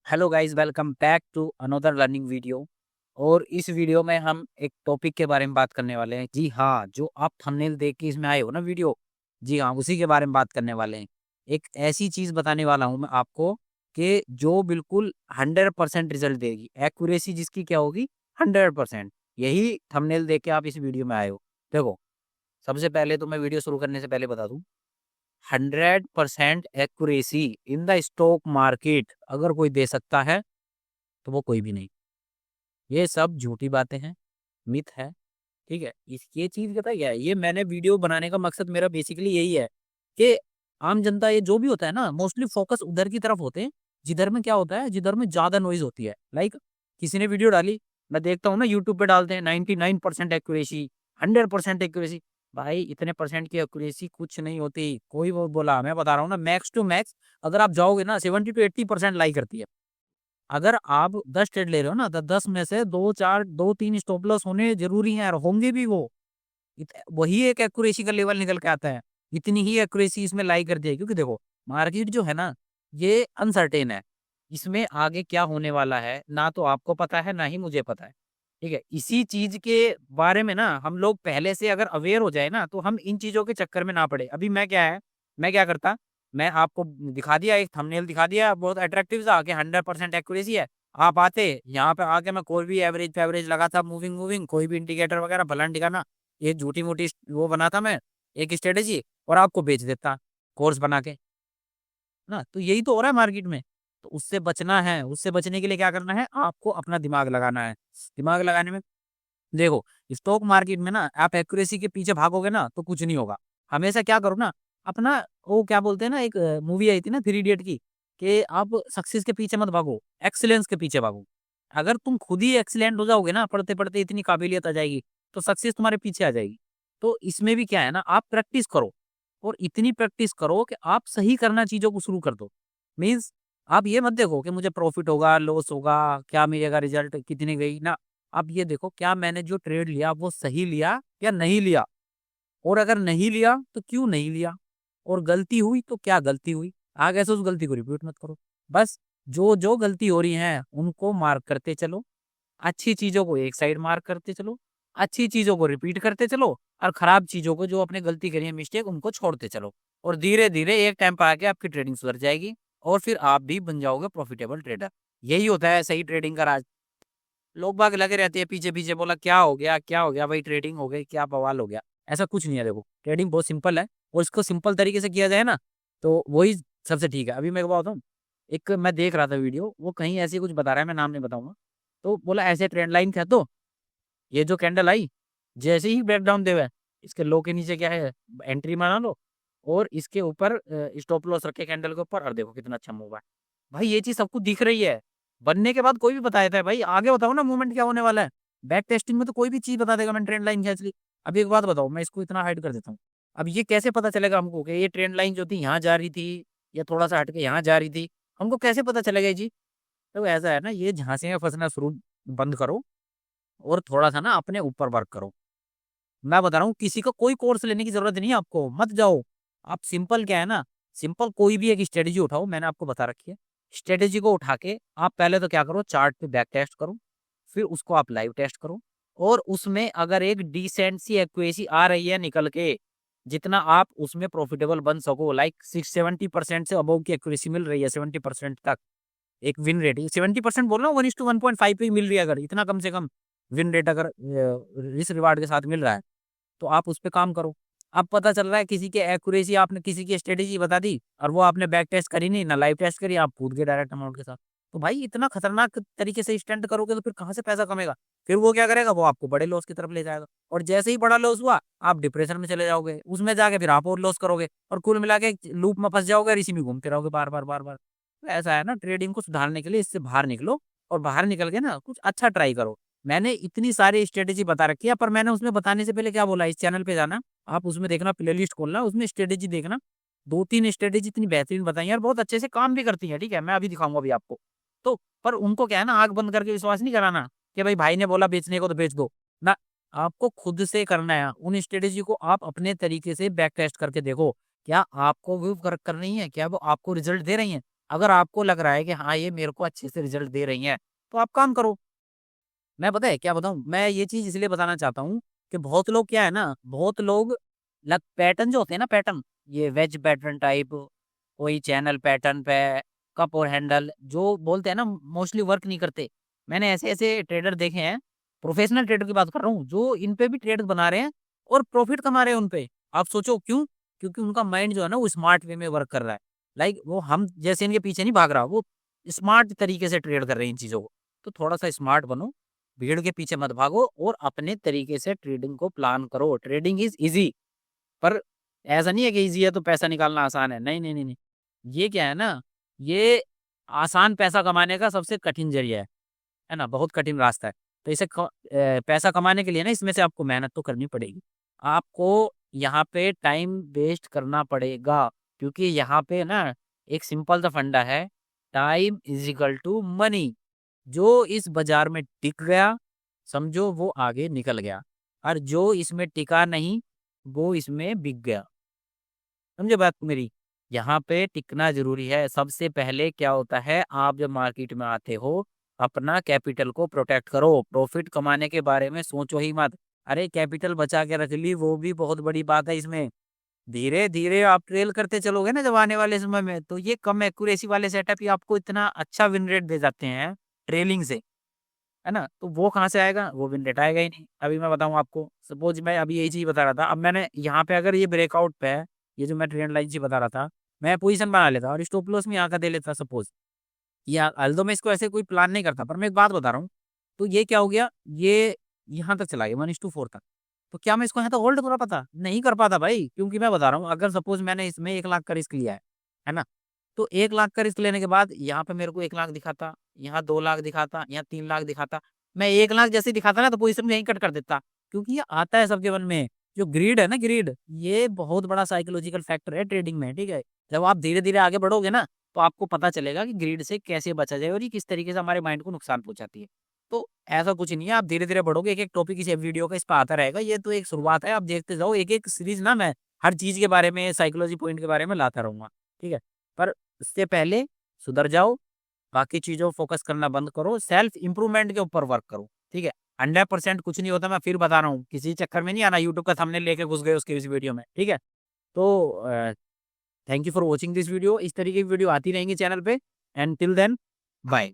Hello guys, welcome back to another learning video. और इस video में हम एक टॉपिक के बारे में बात करने वाले हैं। जी हाँ, जो आप थंबनेल देख के इसमें आए हो ना वीडियो, जी हाँ, उसी के बारे में बात करने वाले हैं। एक ऐसी चीज़ बताने वाला हूँ मैं आपको कि जो बिल्कुल 100% रिजल्ट देगी, एक्यूरेसी जिसकी क्या होगी, 100%। यही थंबनेल देख के आप इस वीडियो में आए हो। देखो, सबसे पहले तो मैं वीडियो शुरू करने से पहले बता दूं, 100% accuracy in the stock market अगर कोई दे सकता है तो वो कोई भी नहीं। ये सब झूठी बातें हैं, मिथ है। ठीक है, इस ये चीज पता है क्या है, ये मैंने वीडियो बनाने का मकसद मेरा बेसिकली यही है कि आम जनता, ये जो भी होता है ना, मोस्टली फोकस उधर की तरफ होते हैं जिधर में क्या होता है, जिधर में ज्यादा नॉइज होती है। लाइक किसी ने वीडियो डाली, मैं देखता हूँ ना यूट्यूब पे डालते हैं 99% एक्यूरेसी, 100% एक्यूरेसी। भाई इतने परसेंट की एक्यूरेसी कुछ नहीं होती। कोई वो बोला, मैं बता रहा हूँ ना, मैक्स टू मैक्स अगर आप जाओगे ना 70 to 80% लाई करती है। अगर आप 10 ट्रेड ले रहे हो ना, तो 10 में से 2 3 स्टॉप लॉस होने जरूरी हैं और होंगे भी वो। वही एक एक्यूरेसी का लेवल निकल के आता है। इतनी ही एक्यूरेसी इसमें लाई करती है, क्योंकि देखो मार्केट जो है ना, ये अनसर्टेन है। इसमें आगे क्या होने वाला है ना तो आपको पता है, ना ही मुझे पता है। ठीक है, इसी चीज के बारे में ना हम लोग पहले से अगर अवेयर हो जाए ना, तो हम इन चीजों के चक्कर में ना पड़े। अभी मैं क्या है, मैं क्या करता, मैं आपको दिखा दिया, एक थंबनेल दिखा दिया बहुत अट्रैक्टिव सा कि 100% एक्यूरेसी है। आप आते यहाँ पे आके, मैं कोई भी एवरेज फेवरेज लगा था, मूविंग मूविंग कोई भी इंडिकेटर वगैरह भलन ठिकाना, ये झूठी मोटी वो बनाता मैं, एक स्ट्रेटेजी, और आपको बेच देता कोर्स बना के ना। तो यही तो हो रहा है मार्केट में। तो उससे बचना है, उससे बचने के लिए क्या करना है, आपको अपना दिमाग लगाना है। दिमाग लगाने में देखो, स्टॉक मार्केट में ना आप एक्यूरेसी के पीछे भागोगे ना तो कुछ नहीं होगा। हमेशा क्या करो ना, अपना वो क्या बोलते हैं ना, एक मूवी आई थी ना 3 इडियट की, कि आप सक्सेस के पीछे मत भागो, एक्सीलेंस के पीछे भागो। अगर तुम खुद ही एक्सीलेंट हो जाओगे ना, पढ़ते पढ़ते इतनी काबिलियत आ जाएगी, तो सक्सेस तुम्हारे पीछे आ जाएगी। तो इसमें भी क्या है ना, आप प्रैक्टिस करो, और इतनी प्रैक्टिस करो कि आप सही करना चीजों को शुरू कर दो। मीन्स आप ये मत देखो कि मुझे प्रॉफिट होगा लॉस होगा, क्या मिलेगा, रिजल्ट कितनी गई ना। आप ये देखो, क्या मैंने जो ट्रेड लिया वो सही लिया या नहीं लिया, और अगर नहीं लिया तो क्यों नहीं लिया, और गलती हुई तो क्या गलती हुई, आगे से उस गलती को रिपीट मत करो। बस जो जो गलती हो रही है उनको मार्क करते चलो, अच्छी चीजों को एक साइड मार्क करते चलो, अच्छी चीजों को रिपीट करते चलो, और खराब चीजों को, जो अपने गलती करी है, मिस्टेक, उनको छोड़ते चलो। और धीरे धीरे एक टाइम पर आके आपकी ट्रेडिंग सुधर जाएगी, और फिर आप भी बन जाओगे प्रॉफिटेबल ट्रेडर। यही होता है सही ट्रेडिंग का राज। लोग बाग लगे रहते हैं पीछे पीछे, बोला क्या हो गया, क्या हो गया भाई, ट्रेडिंग हो गई, क्या बवाल हो गया। ऐसा कुछ नहीं है। देखो, ट्रेडिंग बहुत सिंपल है, और इसको सिंपल तरीके से किया जाए ना, तो वही सबसे ठीक है। अभी मैं बताता हूँ, एक मैं देख रहा था वीडियो, वो कहीं ऐसी कुछ बता रहा है, मैं नाम नहीं बताऊंगा। तो बोला ऐसे ट्रेंड लाइन था, तो ये जो कैंडल आई, जैसे ही ब्रेकडाउन दे हुआ है, इसके लो के नीचे क्या है, एंट्री मार लो, और इसके ऊपर स्टॉप लॉस रखे कैंडल के ऊपर, और देखो कितना अच्छा मूव है। भाई ये चीज सबको दिख रही है, बनने के बाद कोई भी बता देता है। भाई आगे बताओ ना मूवमेंट क्या होने वाला है, बैक टेस्टिंग में तो कोई भी चीज बता देगा, मैंने ट्रेंड लाइन खींच ली। अब एक बात बताओ, मैं इसको इतना हाइड कर देता हूँ, अब ये कैसे पता चलेगा हमको कि ये ट्रेंड लाइन जो थी यहाँ जा रही थी, या थोड़ा सा हटके यहाँ जा रही थी, हमको कैसे पता चलेगा ये जी। तो ऐसा है ना, ये झांसे में फंसना शुरू बंद करो, और थोड़ा सा ना अपने ऊपर वर्क करो। मैं बता रहा हूँ, किसी का कोई कोर्स लेने की जरूरत नहीं है आपको, मत जाओ। आप सिंपल क्या है ना, सिंपल कोई भी एक स्ट्रेटेजी उठाओ, मैंने आपको बता रखी है। स्ट्रेटेजी को उठा के आप पहले तो क्या करो, चार्ट पे बैक टेस्ट करो, फिर उसको आप लाइव टेस्ट करो, और उसमें अगर एक डिसेंट सी एक्यूरेसी आ रही है निकल के, जितना आप उसमें प्रॉफिटेबल बन सको, लाइक 670% से अबव की एक्यूरेसी मिल रही है, 70% तक एक विन रेट, 70% बोल रहा हूँ, 1:1.5 पे ही मिल रही है, अगर इतना कम से कम विन रेट अगर रिस्क रिवार्ड के साथ मिल रहा है, तो आप उस पर काम करो। अब पता चल रहा है किसी के एक्यूरेसी, आपने किसी की स्ट्रेटेजी बता दी, और वो आपने बैक टेस्ट करी नहीं ना लाइव टेस्ट करी, आप कूद गए डायरेक्ट अमाउंट के साथ। तो भाई इतना खतरनाक तरीके से स्टंट करोगे तो फिर कहाँ से पैसा कमेगा। फिर वो क्या करेगा, वो आपको बड़े लॉस की तरफ ले जाएगा, और जैसे ही बड़ा लॉस हुआ, आप डिप्रेशन में चले जाओगे, उसमें जाके फिर आप और लॉस करोगे, और कुल मिला के लूप में फंस जाओगे, और इसी में घूमते रहोगे बार बार बार बार। तो ऐसा है ना, ट्रेडिंग को सुधारने के लिए इससे बाहर निकलो, और बाहर निकल के ना कुछ अच्छा ट्राई करो। मैंने इतनी सारी स्ट्रेटेजी बता रखी है, पर मैंने उसमें बताने से पहले क्या बोला, इस चैनल पे जाना, आप उसमें देखना, प्लेलिस्ट खोलना, उसमें स्ट्रेटेजी देखना। 2 3 स्ट्रेटेजी इतनी बेहतरीन बताई है, और बहुत अच्छे से काम भी करती है। ठीक है, मैं अभी दिखाऊंगा अभी आपको। तो पर उनको क्या है ना, आंख बंद करके विश्वास नहीं कराना कि भाई ने बोला बेचने को तो बेच दो ना। आपको खुद से करना है, उन स्ट्रेटेजी को आप अपने तरीके से बैक टेस्ट करके देखो, क्या आपको वो वर्क कर रही है, क्या वो आपको रिजल्ट दे रही है। अगर आपको लग रहा है कि हाँ ये मेरे को अच्छे से रिजल्ट दे रही है, तो आप काम करो। मैं पता है क्या बताऊँ, मैं ये चीज़ इसलिए बताना चाहता हूँ कि बहुत लोग क्या है ना, बहुत लोग लग पैटर्न जो होते हैं ना, पैटर्न, ये वेज पैटर्न टाइप, कोई चैनल पैटर्न पे कप और हैंडल जो बोलते हैं ना, मोस्टली वर्क नहीं करते। मैंने ऐसे-ऐसे ट्रेडर देखे हैं, प्रोफेशनल ट्रेडर की बात कर रहा हूँ, जो इन पे भी ट्रेड बना रहे हैं और प्रॉफिट कमा रहे हैं उन पे। आप सोचो क्यों? क्योंकि उनका माइंड जो है ना, वो स्मार्ट वे में वर्क कर रहा है। लाइक वो हम जैसे इनके पीछे नहीं भाग रहा, वो स्मार्ट तरीके से ट्रेड कर रहे हैं इन चीज़ों को। तो थोड़ा-सा स्मार्ट बनो, भीड़ के पीछे मत भागो और अपने तरीके से ट्रेडिंग को प्लान करो। ट्रेडिंग इज़ ईज़ी, पर ऐसा नहीं है कि ईज़ी है तो पैसा निकालना आसान है। नहीं, नहीं, नहीं, नहीं। ये क्या है ना, ये आसान पैसा कमाने का सबसे कठिन ज़रिया है ना? बहुत कठिन रास्ता है। तो इसे पैसा कमाने के लिए ना, इसमें से आपको मेहनत तो करनी पड़ेगी। आपको यहाँ पे टाइम वेस्ट करना पड़ेगा, क्योंकि यहाँ पे ना एक सिंपल सा फंडा है, time is equal to money. जो इस बाज़ार में टिक गया, समझो वो आगे निकल गया, और जो इसमें टिका नहीं, वो इसमें बिक गया। समझे बात मेरी? यहाँ पे टिकना ज़रूरी है। सबसे पहले क्या होता है, आप जब मार्केट में आते हो, अपना कैपिटल को प्रोटेक्ट करो। प्रॉफ़िट कमाने के बारे में सोचो ही मत। अरे कैपिटल बचा के रख ली, वो भी बहुत बड़ी बात है इसमें। धीरे-धीरे आप ट्रेल करते चलोगे ना जब आने वाले समय में, तो ये कम एक्यूरेसी वाले सेटअप ही आपको इतना अच्छा विन रेट दे जाते हैं, ट्रेलिंग से। है ना? तो वो कहाँ से आएगा? वो विन रेट आएगा ही नहीं। अभी मैं बताऊँ आपको, सपोज़ मैं अभी यही चीज़ बता रहा था, अब मैंने यहाँ पे अगर ये ब्रेकआउट पे है, ये जो मैं ट्रेंड लाइन चीज़ बता रहा था, मैं पोज़ीशन बना लेता और स्टॉप लॉस में यहाँ का दे लेता सपोज़, या ऑल्दो मैं इसको ऐसे कोई प्लान नहीं करता, पर मैं एक बात बता रहा हूँ, तो ये क्या हो गया, ये यहाँ तक चला गया 1:4 तक। तो क्या मैं इसको यहाँ तक होल्ड कर पाता? नहीं कर पाता भाई, क्योंकि मैं बता रहा हूँ, अगर सपोज़ मैंने इसमें 1 लाख का रिस्क लिया है ना? तो 1 लाख का रिस्क लेने के बाद यहाँ पे मेरे को 1 लाख दिखाता, यहाँ 2 लाख दिखाता, यहाँ 3 लाख दिखाता। मैं 1 लाख जैसे ही दिखाता ना, तो पोज़ीशन यहीं कट कर देता, क्योंकि ये आता है सबके मन में। जो ग्रीड है ना, ग्रीड, ये बहुत बड़ा साइकोलॉजिकल फैक्टर है ट्रेडिंग में, ठीक है? जब आप धीरे-धीरे आगे बढ़ोगे ना, तो आपको पता चलेगा कि ग्रीड से कैसे बचा जाए और ये किस तरीके से हमारे माइंड को नुकसान पहुँचाती है। तो ऐसा कुछ नहीं है, आप धीरे-धीरे बढ़ोगे, एक-एक टॉपिक इस वीडियो का इस पे आता रहेगा। ये तो एक शुरुआत है, आप देखते जाओ, एक-एक सीरीज़ ना मैं हर चीज़ के बारे में, साइकोलॉजी पॉइंट के बारे में लाता रहूँगा, ठीक है? पर उससे पहले सुधर जाओ, बाकी चीज़ों पे फ़ोकस करना बंद करो, सेल्फ इम्प्रूवमेंट के ऊपर वर्क करो, ठीक है? 100% कुछ नहीं होता, मैं फिर बता रहा हूँ, किसी चक्कर में नहीं आना यूट्यूब का थंबनेल लेके घुस गए उसके इस वीडियो में, ठीक है? तो thank you for watching this video. इस तरीके की वीडियो आती रहेंगी चैनल पे, एंड टिल देन बाय।